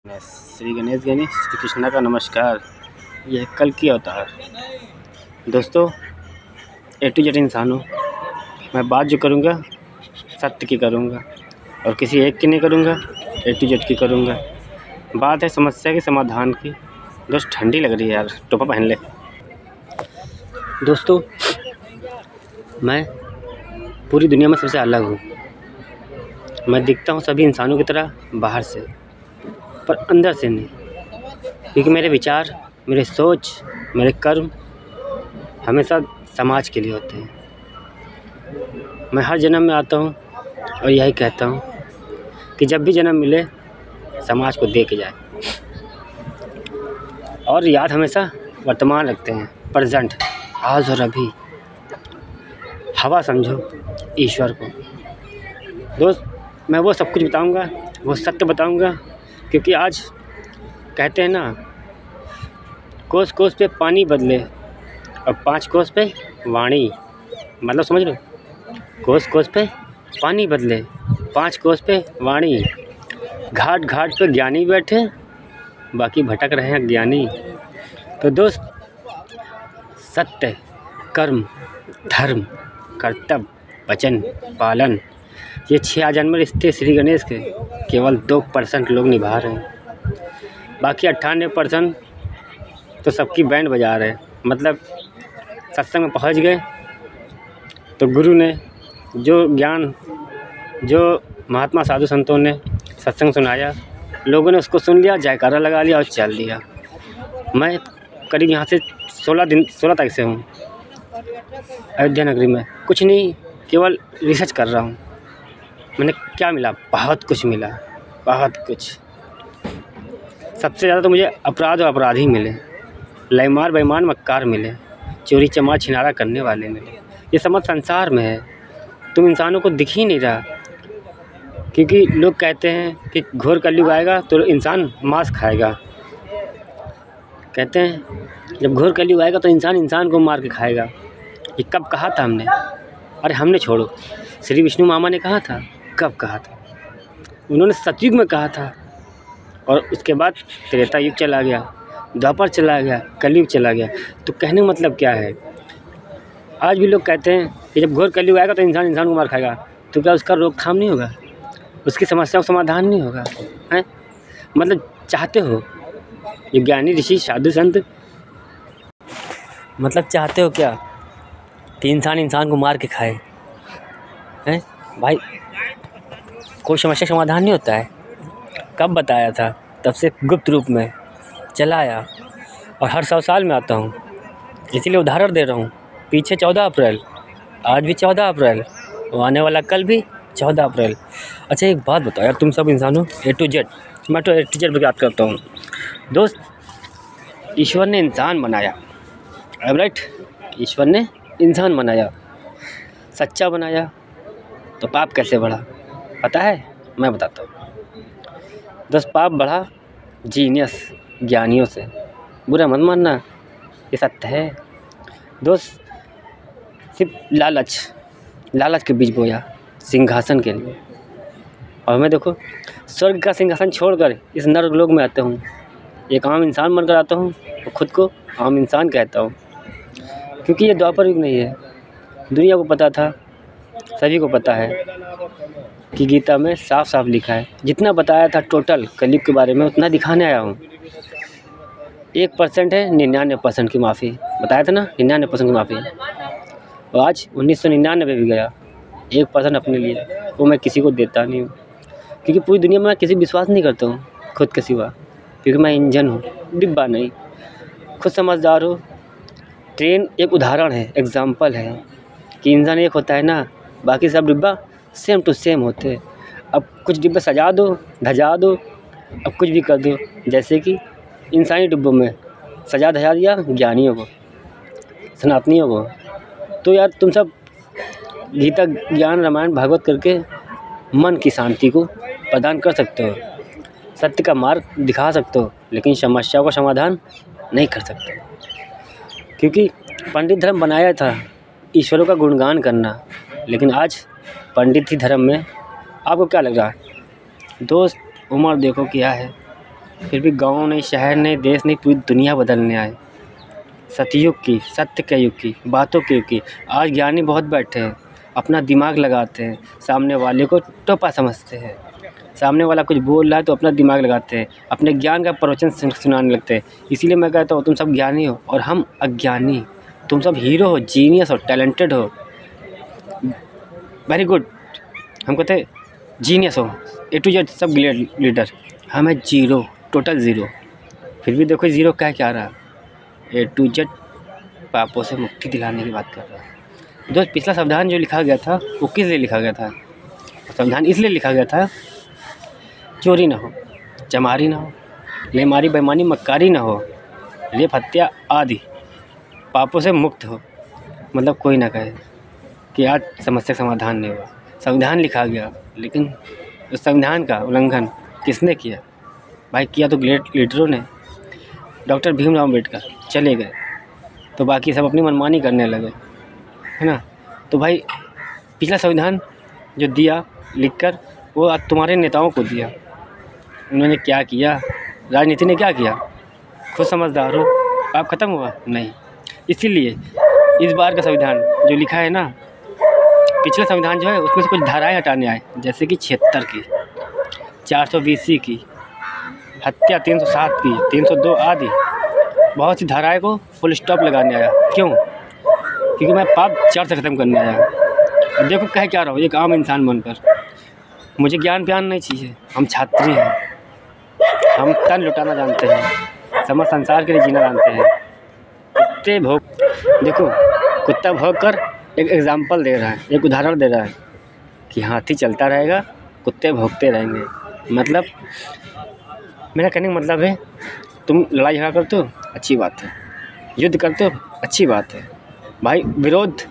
श्री गणेश श्री कृष्णा का नमस्कार। यह कल की अवतार। दोस्तों, ए टू जेड इंसान हूँ। मैं बात जो करूँगा सत्य की करूँगा और किसी एक की नहीं करूँगा, ए टू जेड की करूँगा। बात है समस्या के समाधान की। दोस्त, ठंडी लग रही है यार, टोपा पहन ले। दोस्तों, मैं पूरी दुनिया में सबसे अलग हूँ। मैं दिखता हूँ सभी इंसानों की तरह बाहर से, पर अंदर से नहीं, क्योंकि मेरे विचार, मेरे सोच, मेरे कर्म हमेशा समाज के लिए होते हैं। मैं हर जन्म में आता हूँ और यही कहता हूँ कि जब भी जन्म मिले समाज को दे के जाए, और याद हमेशा वर्तमान रखते हैं, प्रेजेंट, आज और अभी। हवा समझो ईश्वर को। दोस्त, मैं वो सब कुछ बताऊँगा, वो सत्य बताऊँगा, क्योंकि आज कहते हैं ना, कोस कोस पे पानी बदले और 5 कोस पे वाणी। मतलब समझ लो, कोस कोस पे पानी बदले, 5 कोस पे वाणी। घाट घाट पे ज्ञानी बैठे, बाकी भटक रहे हैं ज्ञानी। तो दोस्त, सत्य, कर्म, धर्म, कर्तव्य, वचन, पालन, ये 6 आजन्म रिश्ते श्री गणेश के केवल 2% लोग निभा रहे हैं। बाकी 98% तो सबकी बैंड बजा रहे हैं। मतलब सत्संग में पहुंच गए तो गुरु ने जो ज्ञान, जो महात्मा साधु संतों ने सत्संग सुनाया, लोगों ने उसको सुन लिया, जयकारा लगा लिया और चल दिया। मैं करीब यहाँ से 16 तारीख से हूँ अयोध्या नगरी में। कुछ नहीं, केवल रिसर्च कर रहा हूँ। मैंने क्या मिला? बहुत कुछ मिला, बहुत कुछ। सबसे ज़्यादा तो मुझे अपराध और अपराधी मिले, लयमार बेईमान मक्कार मिले, चोरी चमार छिनारा करने वाले मिले। ये समझ संसार में है, तुम इंसानों को दिख ही नहीं रहा। क्योंकि लोग कहते हैं कि घोर कलयुग आएगा तो इंसान मांस खाएगा। कहते हैं जब घोर कलयुग आएगा तो इंसान को मार के खाएगा। ये कब कहा था हमने? अरे हमने छोड़ो, श्री विष्णु मामा ने कहा था। कब कहा था? उन्होंने सतयुग में कहा था, और उसके बाद त्रेता युग चला गया, द्वापर चला गया, कलयुग चला गया। तो कहने का मतलब क्या है? आज भी लोग कहते हैं कि जब घोर कलयुग आएगा तो इंसान को मार खाएगा। तो क्या उसका रोकथाम नहीं होगा? उसकी समस्या का समाधान नहीं होगा? हैं? मतलब चाहते हो ये ज्ञानी ऋषि साधु संत, मतलब चाहते हो क्या कि इंसान को मार के खाए? हैं भाई, कोई समस्या का समाधान नहीं होता है। कब बताया था? तब से गुप्त रूप में चला आया, और हर 100 साल में आता हूँ। इसीलिए उदाहरण दे रहा हूँ। पीछे 14 अप्रैल, आज भी 14 अप्रैल, वो आने वाला कल भी 14 अप्रैल। अच्छा, एक बात बताओ यार, तुम सब इंसानों, ए टू जेड, मैं तो ए टू जेड पर बात करता हूँ। दोस्त, ईश्वर ने इंसान बनाया, राइट? ईश्वर ने इंसान बनाया, सच्चा बनाया, तो पाप कैसे बढ़ा पता है? मैं बताता हूँ। दोस्त, पाप बढ़ा जीनियस, ज्ञानियों से। बुरा मत मानना, ये सत्य है। दोस्त, सिर्फ लालच के बीज बोया सिंहासन के लिए, और मैं देखो स्वर्ग का सिंहासन छोड़कर इस नर्क लोक में आता हूँ। एक आम इंसान बनकर आता हूँ और खुद को आम इंसान कहता हूँ, क्योंकि ये द्वापर युग नहीं है। दुनिया को पता था, सभी को पता है कि गीता में साफ साफ लिखा है। जितना बताया था टोटल कलयुग के बारे में, उतना दिखाने आया हूँ। 1% है 99% की माफ़ी, बताया था ना, 99% की माफ़ी। और आज 1999 भी गया। 1% अपने लिए, वो मैं किसी को देता नहीं हूँ, क्योंकि पूरी दुनिया में मैं किसी विश्वास नहीं करता हूँ खुद के सिवा। क्योंकि मैं इंजन हूँ, डिब्बा नहीं। खुद समझदार हो। ट्रेन एक उदाहरण है, एग्जाम्पल है कि इंसान एक होता है ना, बाकी सब डिब्बा सेम टू सेम होते। अब कुछ डिब्बे सजा दो, धजा दो, अब कुछ भी कर दो। जैसे कि इंसानी डिब्बों में सजा धजा दिया ज्ञानियों को, सनातनियों को। तो यार तुम सब गीता, ज्ञान, रामायण, भागवत करके मन की शांति को प्रदान कर सकते हो, सत्य का मार्ग दिखा सकते हो, लेकिन समस्याओं का समाधान नहीं कर सकते। क्योंकि पंडित धर्म बनाया था ईश्वरों का गुणगान करना, लेकिन आज पंडित ही धर्म में आपको क्या लग रहा है? दोस्त, उम्र देखो क्या है, फिर भी गाँव नहीं, शहर नहीं, देश नहीं, पूरी दुनिया बदलने आए। सतयुग की, सत्य के युग की, बातों के युग की। आज ज्ञानी बहुत बैठे हैं, अपना दिमाग लगाते हैं, सामने वाले को टोपा समझते हैं। सामने वाला कुछ बोल रहा है तो अपना दिमाग लगाते हैं, अपने ज्ञान का प्रवचन सुनाने लगते हैं। इसीलिए मैं कहता हूँ तुम सब ज्ञानी हो और हम अज्ञानी। तुम सब हीरो हो, जीनियस हो, टैलेंटेड हो, वेरी गुड। हम कहते हैं जीनियस हो, A to Z सब लीडर। हम है जीरो, टोटल ज़ीरो। फिर भी देखो ज़ीरो क्या रहा, A to Z पापों से मुक्ति दिलाने की बात कर रहा है। दोस्त पिछला संविधान जो लिखा गया था वो किस लिए लिखा गया था? संविधान इसलिए लिखा गया था चोरी ना हो, चमारी ना हो, लेमारी बेईमानी मक्कारी ना हो, रेप हत्या आदि पापों से मुक्त हो। मतलब कोई ना कहे कि आज समस्या समाधान नहीं हुआ। संविधान लिखा गया, लेकिन उस संविधान का उल्लंघन किसने किया? भाई किया तो ग्रेट लीडरों ने। डॉक्टर भीमराव अम्बेडकर चले गए तो बाकी सब अपनी मनमानी करने लगे, है ना। तो भाई पिछला संविधान जो दिया लिखकर, वो आज तुम्हारे नेताओं को दिया। उन्होंने क्या किया? राजनीति ने क्या किया? खुद समझदार हो, आप ख़त्म हुआ नहीं। इसीलिए इस बार का संविधान जो लिखा है ना, पिछला संविधान जो है उसमें से कुछ धाराएं हटाने आए, जैसे कि 76 की, 420 की, हत्या 307 की, 302 आदि बहुत सी धाराएं को फुल स्टॉप लगाने आया। क्यों? क्योंकि मैं पाप जड़ से ख़त्म करने आया। अब देखो कह क्या रहा हूँ, एक आम इंसान बनकर। मुझे ज्ञान प्यान नहीं चाहिए, हम छात्री हैं, हम तन लुटाना जानते हैं, समस्त संसार के लिए जीना जानते हैं। कुत्ते भौंक, देखो कुत्ता भौंक कर एक एग्जाम्पल दे रहा है, एक उदाहरण दे रहा है कि हाथी चलता रहेगा, कुत्ते भौंकते रहेंगे। मतलब मेरा कहने का मतलब है, तुम लड़ाई झगड़ा करते हो अच्छी बात है, युद्ध करते हो अच्छी बात है। भाई विरोध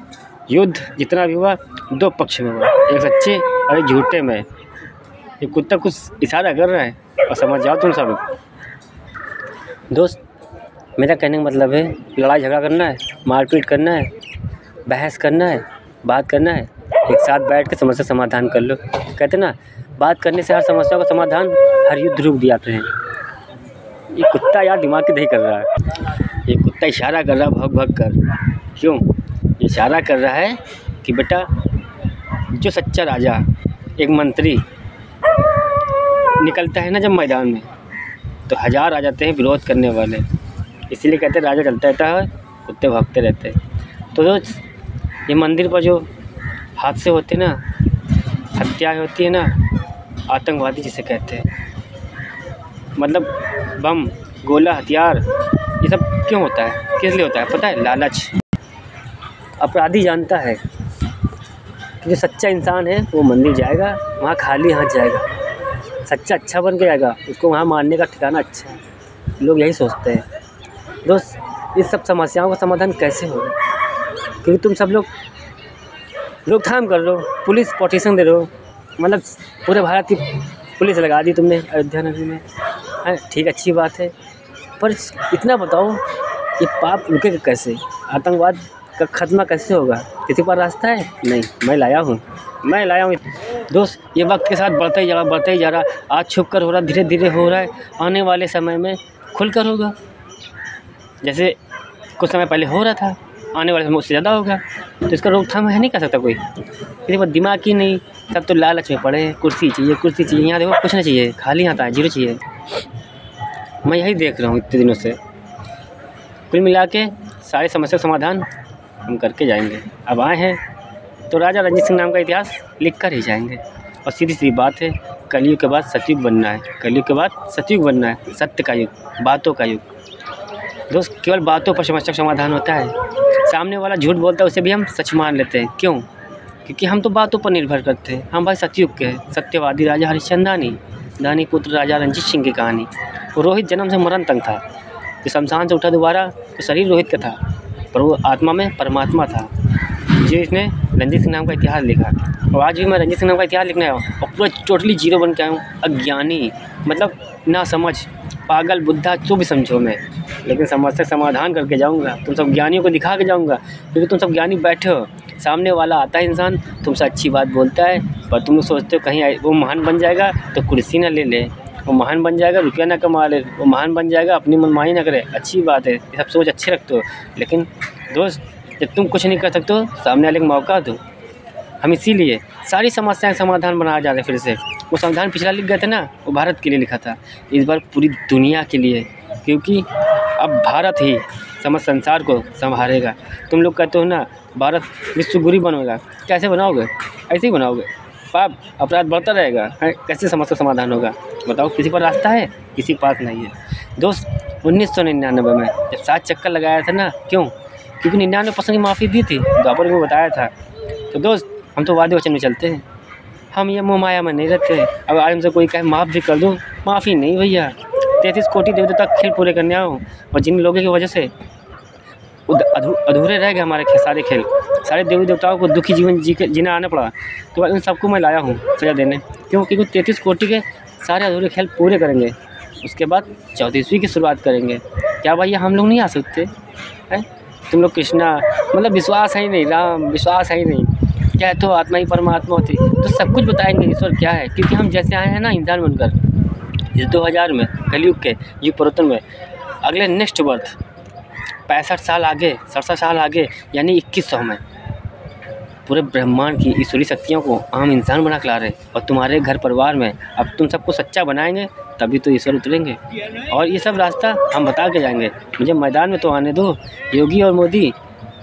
युद्ध जितना भी हुआ दो पक्ष में हुआ, एक सच्चे और एक झूठे में। ये कुत्ता कुछ इशारा कर रहा है और समझ जाओ तुम सब। दोस्त मेरा कहने का मतलब है, लड़ाई झगड़ा करना है, मारपीट करना है, बहस करना है, बात करना है, एक साथ बैठ के समस्या समाधान कर लो। कहते ना, बात करने से हर समस्या का समाधान, हर युद्ध रुक जाते हैं। ये कुत्ता यार दिमाग की दही कर रहा है। ये कुत्ता इशारा कर रहा है भग भग कर। क्यों? इशारा कर रहा है कि बेटा जो सच्चा राजा, एक मंत्री निकलता है ना जब मैदान में, तो 1000 आ जाते हैं विरोध करने वाले। इसीलिए कहते हैं राजा चलता रहता है, कुत्ते भागते रहते हैं। तो ये मंदिर पर जो हादसे होते हैं ना, हत्याएं होती है ना, आतंकवादी जिसे कहते हैं, मतलब बम गोला हथियार, ये सब क्यों होता है, किस लिए होता है पता है? लालच। अपराधी जानता है कि जो सच्चा इंसान है वो मंदिर जाएगा, वहाँ खाली हाथ जाएगा, सच्चा अच्छा बन के जाएगा, उसको वहाँ मारने का ठिकाना अच्छा है। लोग यही सोचते हैं। दोस्त इस सब समस्याओं का समाधान कैसे होगा? क्योंकि तुम सब लोग रोकथाम कर रहे हो, पुलिस पटिशन दे रहे हो, मतलब पूरे भारत की पुलिस लगा दी तुमने अयोध्या नगरी में, है ठीक, अच्छी बात है। पर इतना बताओ ये पाप रुकेगा कैसे? आतंकवाद का खात्मा कैसे होगा? किसी पर रास्ता है? नहीं, मैं लाया हूँ। दोस्त ये वक्त के साथ बढ़ता ही जा रहा। आज छुप कर हो रहा, धीरे धीरे हो रहा है, आने वाले समय में खुल कर होगा। जैसे कुछ समय पहले हो रहा था, आने वाले समय उससे ज़्यादा होगा। तो इसका रोकथाम है नहीं कर सकता कोई, किसी पर दिमाग ही नहीं। सब तो लालच में पड़े हैं, कुर्सी चाहिए। यहाँ देखो कुछ नहीं चाहिए, खाली आता है, जीरो चाहिए। मैं यही देख रहा हूँ इतने दिनों से। कुल मिला के सारी समस्या का समाधान हम करके जाएंगे। अब आए हैं तो राजा रणजीत सिंह नाम का इतिहास लिख कर ही जाएंगे। और सीधी सी बात है, कलयुग के बाद सतयुग बनना है, कलयुग के बाद सतयुग बनना है, सत्य का युग, बातों का युग। दोस्त केवल बातों पर समस्या का समाधान होता है। सामने वाला झूठ बोलता है, उसे भी हम सच मान लेते हैं। क्यों? क्योंकि हम तो बातों पर निर्भर करते हैं। हम भाई सतयुग के हैं। सत्यवादी राजा हरिश्चंद्रानी, दानी पुत्र राजा रणजीत सिंह की कहानी। वो रोहित जन्म से मरण तक था, जो शमशान से उठा दोबारा, तो शरीर रोहित का था पर वो आत्मा में परमात्मा था, जिसने रणजीत सिंह नाम का इतिहास लिखा। और आज भी मैं रणजीत सिंह नाम का इतिहास लिखने आया हूँ और पूरा टोटली जीरो बन के आया हूँ। अज्ञानी मतलब ना समझ, पागल, बुद्धा जो भी समझो मैं, लेकिन समस्या समाधान करके जाऊँगा। तुम सब ज्ञानियों को दिखा के जाऊँगा, क्योंकि तुम सब ज्ञानी बैठे हो। सामने वाला आता है इंसान, तुमसे अच्छी बात बोलता है, पर तुम लोग सोचते हो कहीं वो महान बन जाएगा तो कुर्सी ना ले ले, वो महान बन जाएगा, रुपया ना कमा ले, वो महान बन जाएगा, अपनी मनमानी ना करे, अच्छी बात है, ये सब सोच अच्छे रखते हो। लेकिन दोस्त, जब तुम कुछ नहीं कर सकते हो, सामने वाले को मौका दो। हम इसीलिए सारी समस्याएं समाधान बनाया जा रहे हैं फिर से। वो संविधान पिछला लिख गए थे ना, वो भारत के लिए लिखा था, इस बार पूरी दुनिया के लिए, क्योंकि अब भारत ही समस्त संसार को संभालेगा। तुम लोग कहते हो ना भारत विश्व गुरु बनेगा, कैसे बनाओगे? ऐसे ही बनाओगे, पाप अपराध बढ़ता रहेगा, कैसे समस्या समाधान होगा? बताओ, किसी पर रास्ता है? किसी के पास नहीं है। दोस्त, 1999 में जब 7 चक्कर लगाया था ना, क्यों? क्योंकि 99% की माफ़ी दी थी, द्वापर को बताया था। तो दोस्त, हम तो वादे वचन में चलते हैं, हम ये मोह माया में नहीं रहते। अब आज हमसे कोई कहे माफ़ भी कर दो, माफ़ी नहीं भैया। 33 कोटि देव देवता खेल पूरे करने आओ, और जिन लोगों की वजह से अधूरे रह गए हमारे सारे खेल, सारे देवी देवताओं को दुखी जीवन जीना आना पड़ा, तो उन सबको मैं लाया हूँ सजा देने। क्यों? क्योंकि 33 कोटि के सारे अधूरे खेल पूरे करेंगे, उसके बाद 34वीं की शुरुआत करेंगे। क्या भैया हम लोग नहीं आ सकते हैं? तुम लोग कृष्णा मतलब विश्वास है ही नहीं, राम विश्वास है ही नहीं, क्या तो आत्मा ही परमात्मा होती, तो सब कुछ बताएंगे ईश्वर क्या है। क्योंकि हम जैसे आए हैं ना इंसान बनकर, इस 2000 में कलयुग के युग परिवर्तन में, अगले नेक्स्ट बर्थ 65 साल आगे, 67 साल आगे, यानी 2100 में पूरे ब्रह्मांड की ईश्वरीय शक्तियों को आम इंसान बना के ला रहे। और तुम्हारे घर परिवार में अब तुम सबको सच्चा बनाएंगे, तभी तो ईश्वर उतरेंगे। और ये सब रास्ता हम बता के जाएंगे। मुझे मैदान में तो आने दो। योगी और मोदी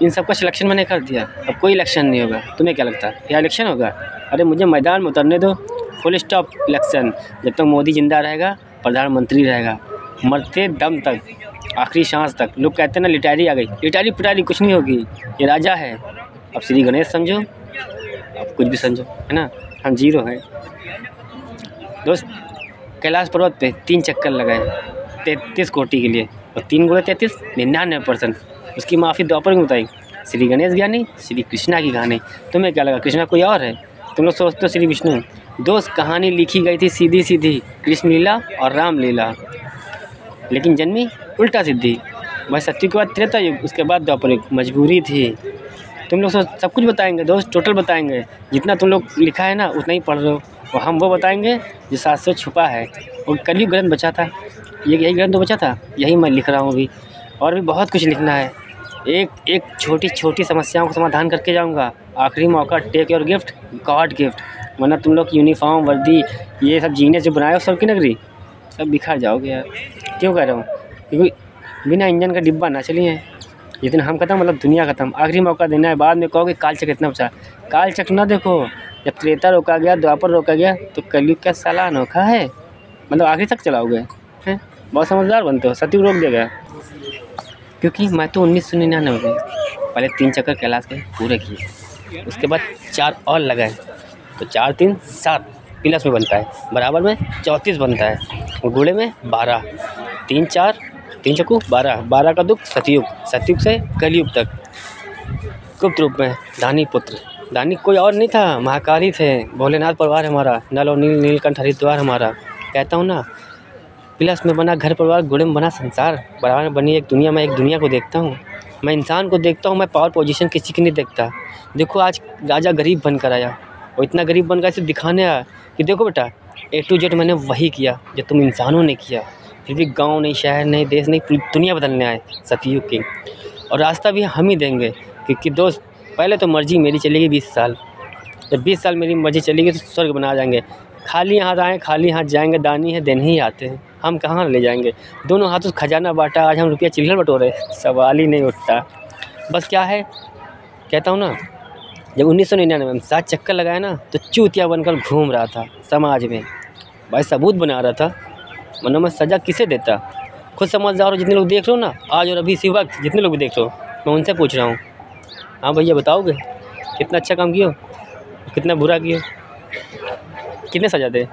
इन सब का सिलेक्शन मैंने कर दिया, अब कोई इलेक्शन नहीं होगा। तुम्हें क्या लगता है क्या इलेक्शन होगा? अरे मुझे मैदान में उतरने दो, फुल स्टॉप इलेक्शन। जब तक मोदी जिंदा रहेगा, प्रधानमंत्री रहेगा, मरते दम तक, आखिरी सांस तक। लोग कहते हैं ना लिटारी आ गई, लिटारी पिटारी कुछ नहीं होगी, ये राजा है। अब श्री गणेश समझो, अब कुछ भी समझो, है ना, हम जीरो हैं। दोस्त, कैलाश पर्वत पे 3 चक्कर लगाए 33 कोटि के लिए, और 3 गुणे 33 99%। उसकी माफ़ी द्वापर में बताई। श्री गणेश ज्ञानी, श्री कृष्णा की कहानी। तुम्हें क्या लगा कृष्णा कोई और है? तुम लोग सोचते हो श्री विष्णु। दोस्त, कहानी लिखी गई थी सीधी सीधी, कृष्ण लीला और राम लीला, लेकिन जन्मी उल्टा सीधी। भाई सत्युग के बाद त्रेता युग, उसके बाद द्वापर युग। मजबूरी थी। तुम लोग सब कुछ बताएंगे दोस्त, टोटल बताएंगे। जितना तुम लोग लिखा है ना उतना ही पढ़ रहे हो, और हम वो बताएंगे जो शास्त्रों छुपा है। और कलयुग ग्रंथ बचा था, यही ग्रंथ तो बचा था, यही मैं लिख रहा हूँ अभी। और भी बहुत कुछ लिखना है। एक छोटी छोटी समस्याओं का समाधान करके जाऊँगा। आखिरी मौका, take your gift God gift, वरना तुम लोग यूनिफॉर्म वर्दी ये सब जीने जो बनाए हो सबकी नगरी, सब बिखर जाओगे यार। क्यों कह रहा हूँ? क्योंकि बिना इंजन का डिब्बा ना चलिए, जिस दिन हम खत्म मतलब दुनिया खत्म। आखिरी मौका देना है, बाद में कहोगे कालचक्र इतना बचा। कालचक्र ना देखो, जब त्रेता रोका गया, द्वापर रोका गया, तो कलयुग का साला अनोखा है, मतलब आखिरी तक चलाओगे हैं। बहुत समझदार बनते हो। सतयुग रोक दिया गया, क्योंकि मैं तो 1999 में पहले 3 चक्कर कैलाश के पूरे किए, उसके बाद 4 और लगाए, तो 4 3 7 प्लस में बनता है, बराबर में 34 बनता है, और गुणे में 12, 3 4 3 चक्कू 12, 12 का दुख सतयुग, सतयुग से कलयुग तक। गुप्त रूप में दानी पुत्र, दानी कोई और नहीं था, महाकाल ही थे। भोलेनाथ परिवार हमारा, नल और नीलकंठ हरिद्वार हमारा। कहता हूँ ना, प्लस में बना घर परिवार, गुणे में बना संसार, बराबर में बनी एक दुनिया। मैं एक दुनिया को देखता हूँ, मैं इंसान को देखता हूँ, मैं पावर पोजीशन किसी की नहीं देखता। देखो आज राजा गरीब बनकर आया, और इतना गरीब बन कर सिर्फ दिखाने आया कि देखो बेटा A to Z मैंने वही किया जो तुम इंसानों ने किया। फिर भी गांव नहीं, शहर नहीं, देश नहीं, पूरी दुनिया बदलने आए सतयुग की। और रास्ता भी हम ही देंगे, क्योंकि दोस्त पहले तो मर्जी मेरी चलेगी 20 साल, जब 20 साल मेरी मर्जी चलेगी तो स्वर्ग बना जाएंगे। खाली हाथ आएँ खाली हाथ जाएंगे, दानी है देने ही आते हैं, हम कहाँ ले जाएंगे। दोनों हाथों से खजाना बांटा, आज हम रुपया चिल्लर बटोरे, सवाल ही नहीं उठता। बस क्या है, कहता हूँ ना, जब 1999 में 7 चक्कर लगाया ना, तो चूतिया बनकर घूम रहा था समाज में, भाई सबूत बना रहा था, वरना मैं सज़ा किसे देता। खुद समझदार हो, जितने लोग देख रहे हो ना आज और अभी इसी वक्त, जितने लोग भी देख रहे हो, मैं उनसे पूछ रहा हूँ, हाँ भैया बताओगे कितना अच्छा काम किया, कितना बुरा किया, कितने सज़ा दे।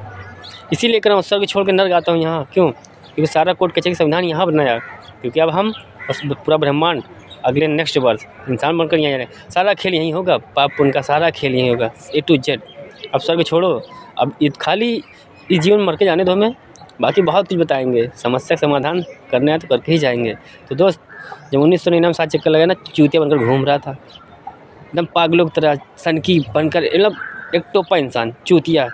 इसीलिए कर रहा हूँ, स्वर्ग छोड़ कर नर्क आता हूँ यहाँ। क्यों? क्योंकि सारा कोर्ट कचहरी संविधान यहाँ बनाया, क्योंकि अब हम पूरा ब्रह्मांड अगले नेक्स्ट बर्थ इंसान बनकर यहाँ जा रहे हैं। सारा खेल यहीं होगा, पाप पुण्य का सारा खेल यहीं होगा, A to Z। अब स्वर्ग छोड़ो, अब खाली इस जीवन में मर के जाने दो हमें, बाकी बहुत कुछ बताएंगे, समस्या का समाधान करने आए तो करके ही जाएंगे। तो दोस्त, जब 1999 में 7 चक्कर लगा ना, चूतिया बनकर घूम रहा था, एकदम पागलों की तरह, सनकी बनकर, मतलब एक टोपा इंसान, चूतिया।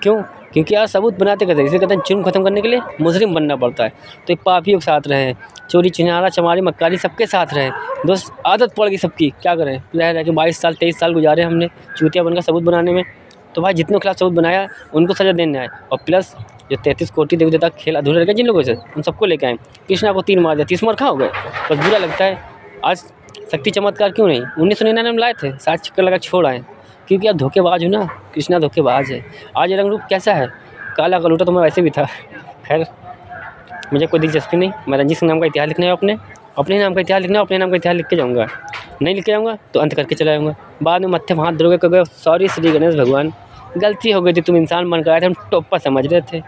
क्यों? क्योंकि यार सबूत बनाते कैसे, इसे कहते हैं जुर्म खत्म करने के लिए मुजरिम बनना पड़ता है। तो ये पापियों के साथ रहे, चोरी चिनारा चमारी मक्कारी सबके साथ रहे दोस्त, आदत पड़ गई सबकी, क्या करें, रह रह के 22 साल 23 साल गुजारे हमने चूतिया बनकर सबूत बनाने में। तो भाई जितनों के खिलाफ सबूत बनाया उनको सज़ा देने आए, और प्लस जो 33 कोटि देवी देवता खेल अधूरा रह गया जिन लोगों से, उन सबको लेके आए। कृष्णा को 3 मार दिया, 30 मार कहाँ हो गए, बस बुरा लगता है। आज शक्ति चमत्कार क्यों नहीं 1999 में लाए थे, 60 चक्कर लगा छोड़ आए, क्योंकि आप धोखेबाज हो ना, कृष्णा धोखेबाज है। आज रंग रूप कैसा है, काला कलूटा तो मैं वैसे भी था। खैर मुझे कोई दिलचस्पी नहीं, मैं रंजीत सिंह नाम का इतिहास लिखना है, अपने नाम का इतिहास लिखना है, अपने नाम का इतिहास लिख के जाऊँगा। नहीं लिख के जाऊँगा तो अंत करके चला जाऊँगा, बाद में मत्थे हाथ धरोगे कहोगे सॉरी श्री गणेश भगवान, गलती हो गई थी, तुम इंसान बनकर आए थे, हम टोप्पा समझ रहे थे,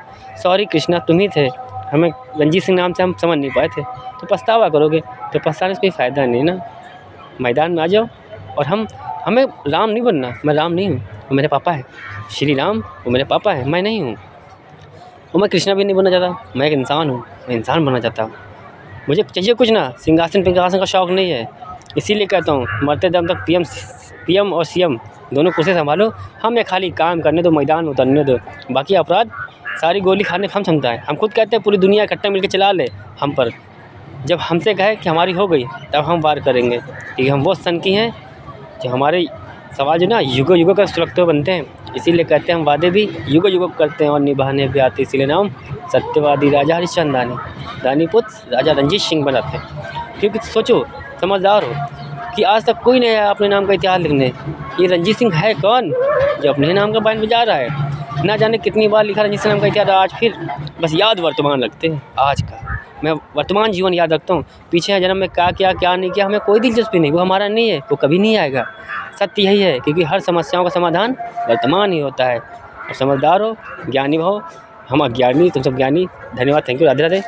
सॉरी कृष्णा तुम ही थे, हमें रंजीत सिंह नाम से हम समझ नहीं पाए थे। तो पछतावा करोगे तो पछताने से कोई फ़ायदा नहीं ना, मैदान में आ जाओ। और हमें राम नहीं बनना, मैं राम नहीं हूँ, वो मेरे पापा है, श्री राम वो मेरे पापा है, मैं नहीं हूँ। और मैं कृष्णा भी नहीं बनना चाहता, मैं एक इंसान हूँ, मैं इंसान बनना चाहता हूँ। मुझे चाहिए कुछ ना सिंहासन पिंगासन का शौक़ नहीं है, इसीलिए कहता हूँ मरते दम तक पीएम और सीएम दोनों कुर्सी संभालो, हमें खाली काम करने दो, मैदान में उतरने दो, बाकी अपराध सारी गोली खाने हम क्षमता है। हम खुद कहते हैं पूरी दुनिया इकट्ठा मिलकर चला ले हम पर, जब हमसे कहे कि हमारी हो गई तब हम वार करेंगे, क्योंकि हम वो सन की हैं जो हमारे सवाल जो ना युगों युगों का सुरक्षित बनते हैं। इसीलिए कहते हैं हम वादे भी युगों युगों करते हैं और निभाने भी आते, इसीलिए नाम सत्यवादी राजा हरिश्चंद्र दानी पुत्र राजा रंजीत सिंह बनाते हैं। क्योंकि सोचो समझदार हो कि आज तक कोई नहीं आया अपने नाम का इतिहास लिखने, ये रंजीत सिंह है कौन जो अपने नाम का बैन बजा रहा है। ना जाने कितनी बार लिखा रंजीत सिंह नाम का इतिहास, आज फिर बस याद वर्तमान रखते हैं आज का। मैं वर्तमान जीवन याद रखता हूँ, पीछे जन्म में क्या नहीं किया हमें कोई दिलचस्पी नहीं, वो हमारा नहीं है, वो कभी नहीं आएगा। सत्य यही है, क्योंकि हर समस्याओं का समाधान वर्तमान ही होता है। और समझदार हो, ज्ञानी हो, हम अज्ञानी, तुम सब ज्ञानी। धन्यवाद, थैंक यू, राधे राधे।